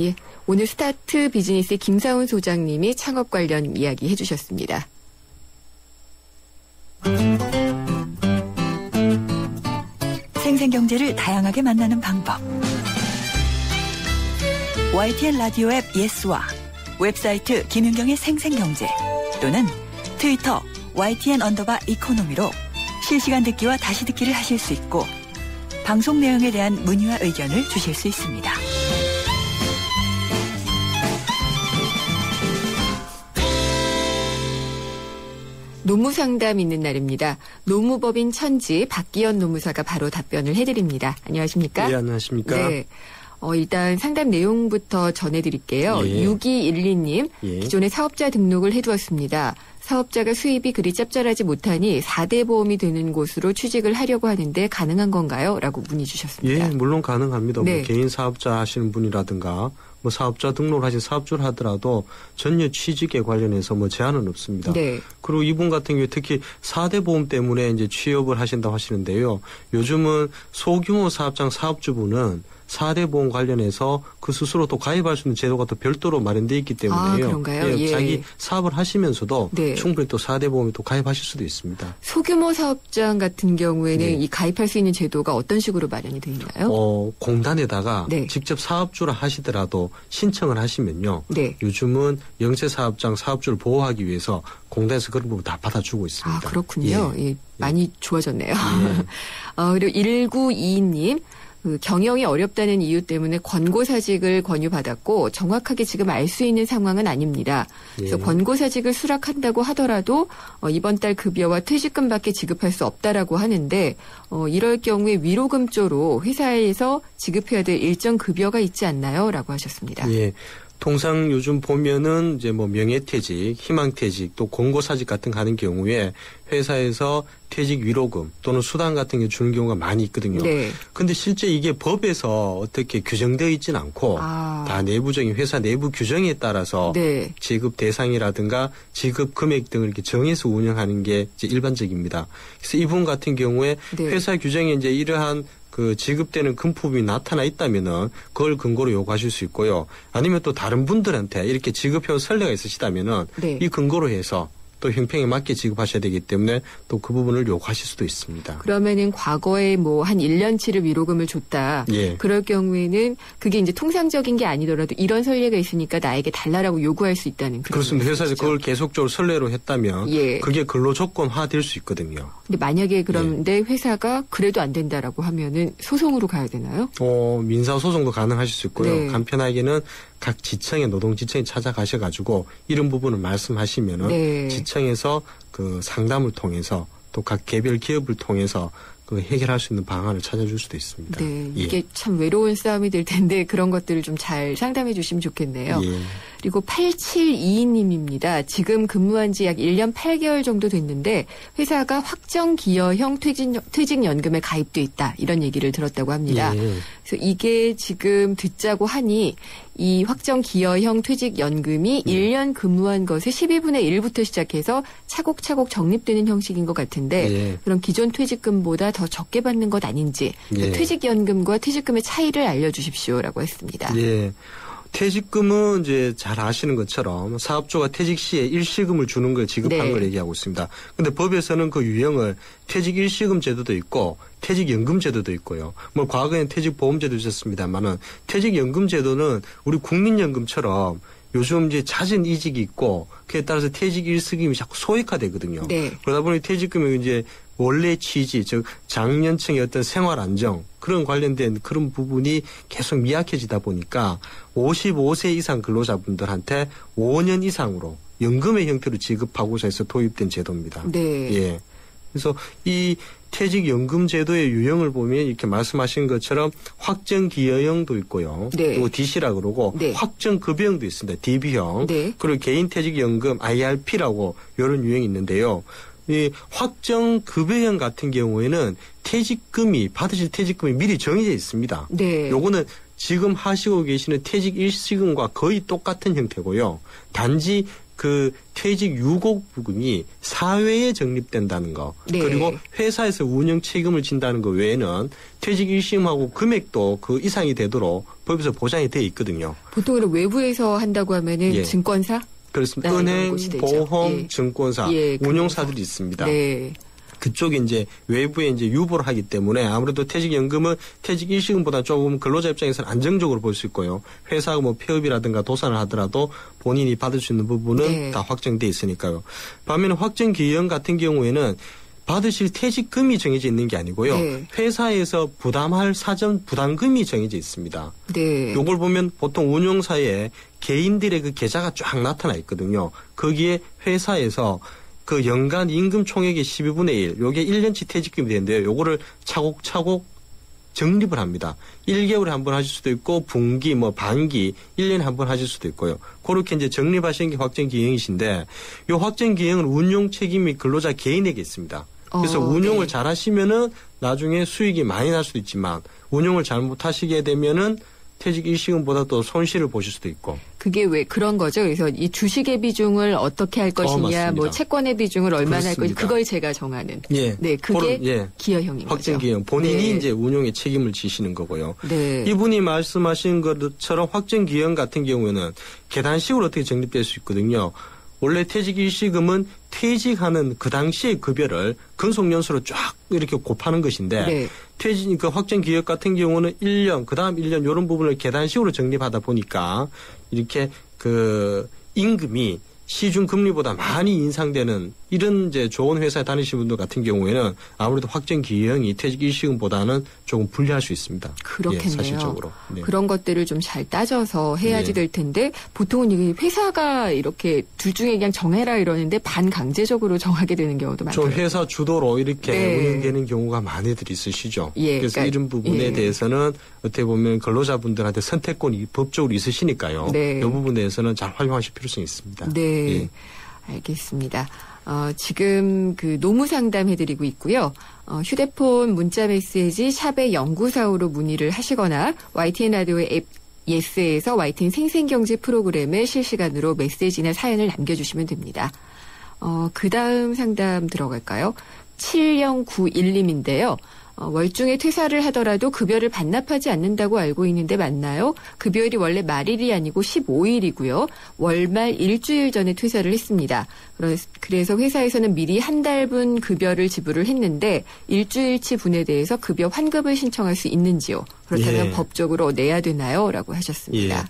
예, 오늘 스타트 비즈니스의 김사훈 소장님이 창업 관련 이야기 해주셨습니다. 생생경제를 다양하게 만나는 방법. YTN 라디오 앱 예스와 웹사이트 김윤경의 생생경제 또는 트위터 YTN_이코노미로 실시간 듣기와 다시 듣기를 하실 수 있고 방송 내용에 대한 문의와 의견을 주실 수 있습니다. 노무상담 있는 날입니다. 노무법인 천지 박기현 노무사가 바로 답변을 해드립니다. 안녕하십니까? 네, 안녕하십니까? 네. 일단 상담 내용부터 전해드릴게요. 예. 6212님, 예. 기존에 사업자 등록을 해두었습니다. 사업자가 수입이 그리 짭짤하지 못하니 4대 보험이 되는 곳으로 취직을 하려고 하는데 가능한 건가요? 라고 문의 주셨습니다. 예, 물론 가능합니다. 네. 뭐 개인 사업자 하시는 분이라든가 뭐 사업자 등록을 하신 사업주를 하더라도 전혀 취직에 관련해서 뭐 제한은 없습니다. 네. 그리고 이분 같은 경우에 특히 4대 보험 때문에 이제 취업을 하신다고 하시는데요. 요즘은 소규모 사업장 사업주분은 4대 보험 관련해서 그 스스로 또 가입할 수 있는 제도가 또 별도로 마련되어 있기 때문에요. 그런가요? 예, 예. 자기 사업을 하시면서도 네. 충분히 또 4대 보험에 또 가입하실 수도 있습니다. 소규모 사업장 같은 경우에는 네. 이 가입할 수 있는 제도가 어떤 식으로 마련이 되어 있나요? 공단에다가 네. 직접 사업주를 하시더라도 신청을 하시면요. 네. 요즘은 영세사업장 사업주를 보호하기 위해서 공단에서 그런 부분 다 받아주고 있습니다. 아, 그렇군요. 예. 많이 좋아졌네요. 예. 그리고 1922님. 그 경영이 어렵다는 이유 때문에 권고사직을 권유받았고 정확하게 지금 알 수 있는 상황은 아닙니다. 그래서 예. 권고사직을 수락한다고 하더라도 이번 달 급여와 퇴직금밖에 지급할 수 없다라고 하는데 이럴 경우에 위로금조로 회사에서 지급해야 될 일정 급여가 있지 않나요? 라고 하셨습니다. 예. 통상 요즘 보면은 이제 뭐 명예퇴직, 희망퇴직, 또 권고사직 같은 거 하는 경우에 회사에서 퇴직 위로금 또는 수당 같은 게 주는 경우가 많이 있거든요. 네. 근데 실제 이게 법에서 어떻게 규정되어 있지는 않고 다 내부적인 회사 내부 규정에 따라서 네. 지급 대상이라든가 지급 금액 등을 이렇게 정해서 운영하는 게 이제 일반적입니다. 그래서 이분 같은 경우에 네. 회사 규정에 이제 이러한 그 지급되는 금품이 나타나 있다면은 그걸 근거로 요구하실 수 있고요. 아니면 또 다른 분들한테 이렇게 지급해온 선례가 있으시다면은 네. 이 근거로 해서 또 형평에 맞게 지급하셔야 되기 때문에 또 그 부분을 요구하실 수도 있습니다. 그러면은 과거에 뭐 한 1년치를 위로금을 줬다. 예. 그럴 경우에는 그게 이제 통상적인 게 아니더라도 이런 선례가 있으니까 나에게 달라라고 요구할 수 있다는 그런 그렇습니다. 회사에서 말씀이시죠? 그걸 계속적으로 선례로 했다면 예. 그게 근로조건화 될 수 있거든요. 근데 만약에 그런데 회사가 그래도 안 된다라고 하면은 소송으로 가야 되나요? 민사소송도 가능하실 수 있고요. 네. 간편하게는 각 지청에 노동지청에 찾아가셔가지고 이런 부분을 말씀하시면은 네. 지청에서 그 상담을 통해서 또 각 개별 기업을 통해서 그 해결할 수 있는 방안을 찾아줄 수도 있습니다. 네, 예. 이게 참 외로운 싸움이 될 텐데 그런 것들을 좀 잘 상담해 주시면 좋겠네요. 예. 그리고 8722님입니다. 지금 근무한 지 약 1년 8개월 정도 됐는데 회사가 확정 기여형 퇴직연금에 가입돼 있다. 이런 얘기를 들었다고 합니다. 예. 그래서 이게 지금 듣자고 하니 이 확정 기여형 퇴직연금이 1년 근무한 것의 12분의 1부터 시작해서 차곡차곡 적립되는 형식인 것 같은데 예. 그럼 기존 퇴직금보다 더 적게 받는 것 아닌지 예. 퇴직연금과 퇴직금의 차이를 알려주십시오라고 했습니다. 예. 퇴직금은 이제 잘 아시는 것처럼 사업주가 퇴직 시에 일시금을 주는 걸 지급하는 네. 걸 얘기하고 있습니다. 근데 법에서는 그 유형을 퇴직 일시금 제도도 있고 퇴직연금 제도도 있고요. 뭐 과거에는 퇴직보험제도 있었습니다만은 퇴직연금 제도는 우리 국민연금처럼 요즘 이제 잦은 이직이 있고 그에 따라서 퇴직 일시금이 자꾸 소액화되거든요. 네. 그러다 보니 퇴직금이 이제 원래 취지, 즉 장년층의 어떤 생활 안정 그런 관련된 그런 부분이 계속 미약해지다 보니까 55세 이상 근로자분들한테 5년 이상으로 연금의 형태로 지급하고자 해서 도입된 제도입니다. 네. 예. 그래서 이 퇴직연금 제도의 유형을 보면 이렇게 말씀하신 것처럼 확정기여형도 있고요. 네. 그리고 DC라 그러고 네. 확정급여형도 있습니다. DB형. 네. 그리고 개인퇴직연금 IRP라고 이런 유형이 있는데요. 이 확정급여형 같은 경우에는 받으실 퇴직금이 미리 정해져 있습니다. 네. 요거는 지금 하시고 계시는 퇴직 일시금과 거의 똑같은 형태고요. 단지 그 퇴직 유고 부금이 사회에 적립된다는 거 네. 그리고 회사에서 운영 책임을 진다는 거 외에는 퇴직 일시금하고 금액도 그 이상이 되도록 법에서 보장이 되어 있거든요. 보통은 외부에서 한다고 하면은 예. 증권사? 그렇습니다. 네, 이런 은행, 곳이 되죠. 보험, 예. 증권사, 예, 운용사들이 있습니다. 네. 그쪽에 이제 외부에 이제 유보를 하기 때문에 아무래도 퇴직연금은 퇴직 일시금보다 조금 근로자 입장에서는 안정적으로 볼 수 있고요. 회사가 뭐 폐업이라든가 도산을 하더라도 본인이 받을 수 있는 부분은 네. 다 확정돼 있으니까요. 반면에 확정기여형 같은 경우에는 받으실 퇴직금이 정해져 있는 게 아니고요. 네. 회사에서 부담할 사전 부담금이 정해져 있습니다. 네. 요걸 보면 보통 운용사에 개인들의 그 계좌가 쫙 나타나 있거든요. 거기에 회사에서 그 연간 임금 총액의 12분의 1, 요게 1년치 퇴직금이 되는데요. 요거를 차곡차곡 적립을 합니다. 1개월에 한 번 하실 수도 있고 분기, 뭐 반기, 1년에 한 번 하실 수도 있고요. 그렇게 이제 적립하시는 게 확정기여형이신데 요 확정기여형은 운용 책임이 근로자 개인에게 있습니다. 그래서 운용을 네. 잘 하시면은 나중에 수익이 많이 날 수도 있지만 운용을 잘못하시게 되면은 퇴직 일시금보다 또 손실을 보실 수도 있고. 그게 왜 그런 거죠? 그래서 이 주식의 비중을 어떻게 할 것이냐, 맞습니다. 뭐 채권의 비중을 얼마나 할 것이냐, 그렇습니다. 그걸 제가 정하는. 예. 네, 그게 예. 기여형인 거죠. 확정기여형. 본인이 네. 이제 운용에 책임을 지시는 거고요. 네. 이분이 말씀하신 것처럼 확정기여형 같은 경우에는 계단식으로 어떻게 적립될 수 있거든요. 원래 퇴직 일시금은 퇴직하는 그 당시의 급여를 근속연수로 쫙 이렇게 곱하는 것인데 네. 퇴직 그 확정기여 같은 경우는 1년 그다음 1년 이런 부분을 계단식으로 적립하다 보니까 이렇게 그 임금이 시중 금리보다 많이 인상되는 이런 이제 좋은 회사에 다니시는 분들 같은 경우에는 아무래도 확정기여형이 퇴직 일시금보다는 조금 불리할 수 있습니다. 그렇겠네요. 예, 사실적으로. 네. 그런 것들을 좀 잘 따져서 해야지 네. 될 텐데 보통은 이게 회사가 이렇게 둘 중에 그냥 정해라 이러는데 반강제적으로 정하게 되는 경우도 좀 많더라고요. 회사 주도로 이렇게 네. 운영되는 경우가 많이들 있으시죠. 예, 그래서 그러니까, 이런 부분에 예. 대해서는 어떻게 보면 근로자분들한테 선택권이 법적으로 있으시니까요. 네. 이 부분에 대해서는 잘 활용하실 필요성이 있습니다. 네. 예. 알겠습니다. 지금 그 노무 상담 해드리고 있고요. 휴대폰 문자 메시지 샵의 0945로 문의를 하시거나 YTN 라디오의 앱 예스에서 YTN 생생경제 프로그램에 실시간으로 메시지나 사연을 남겨주시면 됩니다. 그 다음 상담 들어갈까요? 7091님인데요. 월중에 퇴사를 하더라도 급여를 반납하지 않는다고 알고 있는데 맞나요? 급여일이 원래 말일이 아니고 15일이고요. 월말 일주일 전에 퇴사를 했습니다. 그래서 회사에서는 미리 한 달분 급여를 지불을 했는데 일주일치 분에 대해서 급여 환급을 신청할 수 있는지요? 그렇다면 법적으로 내야 되나요? 라고 하셨습니다.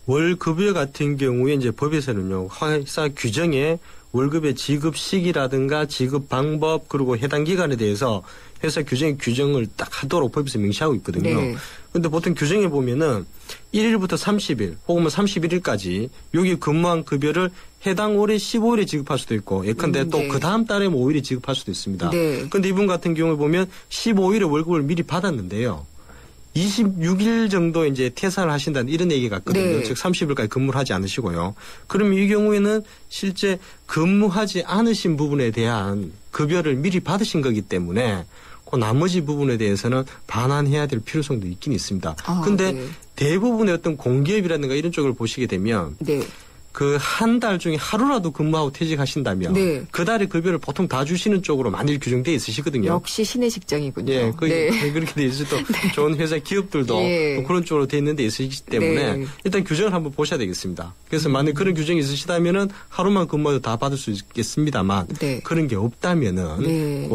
월 급여 같은 경우에 이제 법에서는요. 회사 규정에 월급의 지급 시기라든가 지급 방법 그리고 해당 기간에 대해서 회사 규정을 딱 하도록 법에서 명시하고 있거든요. 그런데 보통 규정에 보면은 1일부터 30일 혹은 31일까지 여기 근무한 급여를 해당 월에 15일에 지급할 수도 있고 예컨대 또 그 다음 달에 5일에 지급할 수도 있습니다. 그런데 이분 같은 경우에 보면 15일에 월급을 미리 받았는데요. 26일 정도 이제 퇴사를 하신다는 이런 얘기가 있거든요. 즉 30일까지 근무를 하지 않으시고요. 그러면 이 경우에는 실제 근무하지 않으신 부분에 대한 급여를 미리 받으신 거기 때문에 그 나머지 부분에 대해서는 반환해야 될 필요성도 있긴 있습니다. 그런데 대부분의 어떤 공기업이라든가 이런 쪽을 보시게 되면 그 한 달 중에 하루라도 근무하고 퇴직하신다면 그 달의 급여를 보통 다 주시는 쪽으로 많이 규정되어 있으시거든요. 역시 신의 직장이군요. 그렇게 돼 있을 또 좋은 회사 기업들도 또 그런 쪽으로 돼 있는 데 있으시기 때문에 일단 규정을 한번 보셔야 되겠습니다. 그래서 만약 그런 규정이 있으시다면은 하루만 근무해도 다 받을 수 있겠습니다만 그런 게 없다면은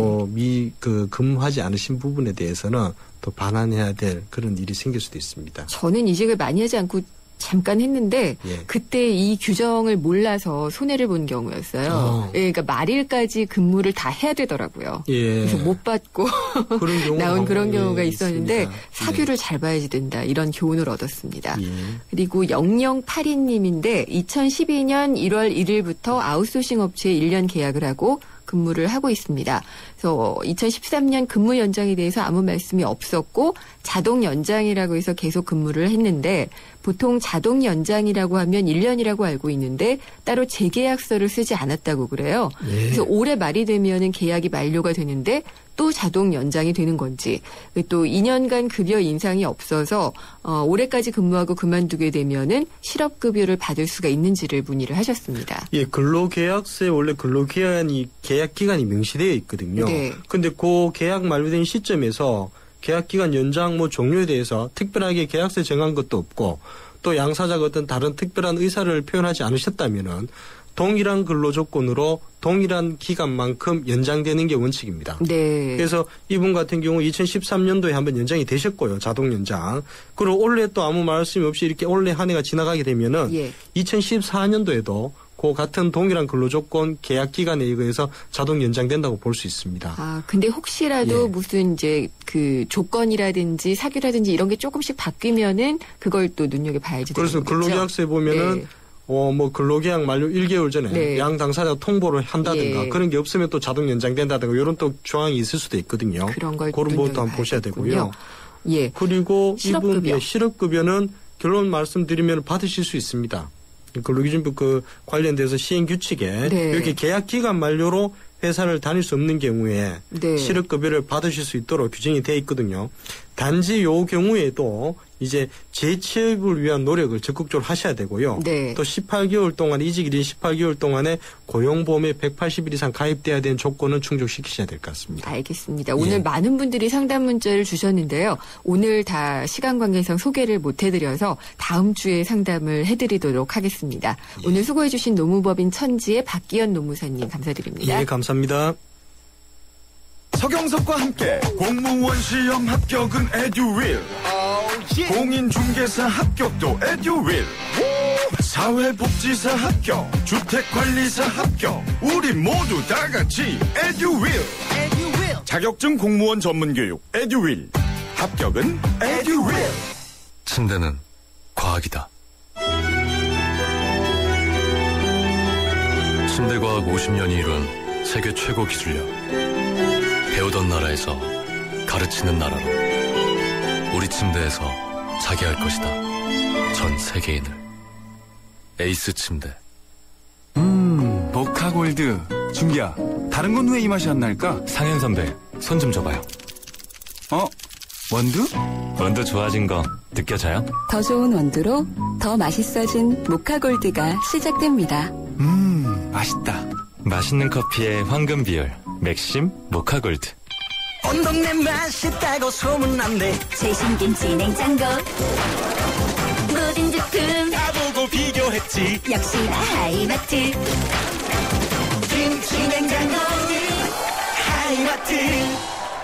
그 근무하지 않으신 부분에 대해서는 또 반환해야 될 그런 일이 생길 수도 있습니다. 저는 이직을 많이 하지 않고 잠깐 했는데 그때 이 규정을 몰라서 손해를 본 경우였어요. 그러니까 말일까지 근무를 다 해야 되더라고요. 그래서 못 받고 나온 그런 경우가 있었는데 있습니다. 사규를 잘 봐야지 된다. 이런 교훈을 얻었습니다. 그리고 0082님인데 2012년 1월 1일부터 아웃소싱 업체에 1년 계약을 하고 근무를 하고 있습니다. 그래서 2013년 근무 연장에 대해서 아무 말씀이 없었고 자동 연장이라고 해서 계속 근무를 했는데 보통 자동 연장이라고 하면 1년이라고 알고 있는데 따로 재계약서를 쓰지 않았다고 그래요. 그래서 올해 말이 되면은 계약이 만료가 되는데 또 자동 연장이 되는 건지 또 2년간 급여 인상이 없어서 올해까지 근무하고 그만두게 되면은 실업급여를 받을 수가 있는지를 문의를 하셨습니다. 근로계약서에 원래 계약 기간이 명시되어 있거든요. 근데 그 계약 만료된 시점에서 계약 기간 연장 종료에 대해서 특별하게 계약서에 정한 것도 없고 또 양사자가 어떤 다른 특별한 의사를 표현하지 않으셨다면은 동일한 근로 조건으로 동일한 기간만큼 연장되는 게 원칙입니다. 그래서 이분 같은 경우 2013년도에 한번 연장이 되셨고요. 자동 연장. 그리고 올해 또 아무 말씀이 없이 이렇게 올해 한 해가 지나가게 되면은 2014년도에도 그 같은 동일한 근로조건 계약 기간에 의해서 자동 연장된다고 볼 수 있습니다. 근데 혹시라도 무슨 이제 그 조건이라든지 사규라든지 이런 게 조금씩 바뀌면은 그걸 또 눈여겨봐야지 되는 거죠. 그래서 근로계약서에 보면은 근로계약 만료 1개월 전에 양 당사자가 통보를 한다든가 그런 게 없으면 또 자동 연장된다든가 이런 또 조항이 있을 수도 있거든요. 그런 걸 그런 부분도 한번 보셔야 되고요. 그리고 이분 실업급여는 결론 말씀드리면 받으실 수 있습니다. 근로기준법 관련돼서 시행규칙에 이렇게 계약 기간 만료로 회사를 다닐 수 없는 경우에 실업급여를 받으실 수 있도록 규정이 되어 있거든요. 단지 요 경우에도 이제 재취업을 위한 노력을 적극적으로 하셔야 되고요. 또 18개월 동안 이직 1인 18개월 동안에 고용보험에 180일 이상 가입돼야 되는 조건은 충족시키셔야 될 것 같습니다. 알겠습니다. 오늘 많은 분들이 상담 문자를 주셨는데요. 오늘 다 시간 관계상 소개를 못 해드려서 다음 주에 상담을 해드리도록 하겠습니다. 오늘 수고해 주신 노무법인 천지의 박기현 노무사님 감사드립니다. 감사합니다. 서경석과 함께 공무원 시험 합격은 에듀윌, 공인중개사 합격도 에듀윌, 사회복지사 합격, 주택관리사 합격, 우리 모두 다 같이 에듀윌. 자격증 공무원 전문교육 에듀윌, 합격은 에듀윌. 침대는 과학이다. 침대과학 50년이 이룬 세계 최고 기술력. 배우던 나라에서 가르치는 나라로 우리 침대에서 자기 할 것이다. 전 세계인을. 에이스 침대. 모카골드. 준기야, 다른 건 왜 이 맛이 안 날까? 상현 선배, 손 좀 줘봐요. 원두? 원두 좋아진 거 느껴져요? 더 좋은 원두로 더 맛있어진 모카골드가 시작됩니다. 맛있다. 맛있는 커피의 황금 비율. 맥심 모카골드. 온 동네 맛있다고 소문난대. 최신 김치 냉장고 모든 제품 다 보고 비교했지. 역시나 하이마트. 김치 냉장고 하이마트.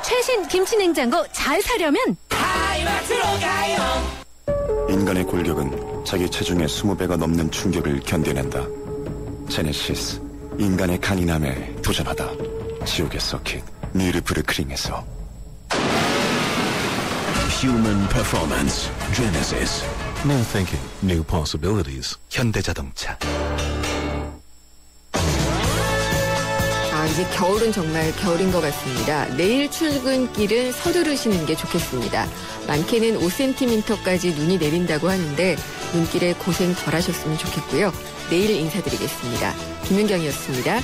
최신 김치 냉장고 잘 사려면 하이마트로 가요. 인간의 골격은 자기 체중의 20배가 넘는 충격을 견뎌낸다. 제네시스, 인간의 간이남에 도전하다. 지옥의 서킷, 니르부르크링에서. Human Performance, Genesis. New thinking, new possibilities. 현대자동차. 이제 겨울은 정말 겨울인 것 같습니다. 내일 출근길은 서두르시는 게 좋겠습니다. 많게는 5cm까지 눈이 내린다고 하는데 눈길에 고생 덜 하셨으면 좋겠고요. 내일 인사드리겠습니다. 김윤경이었습니다.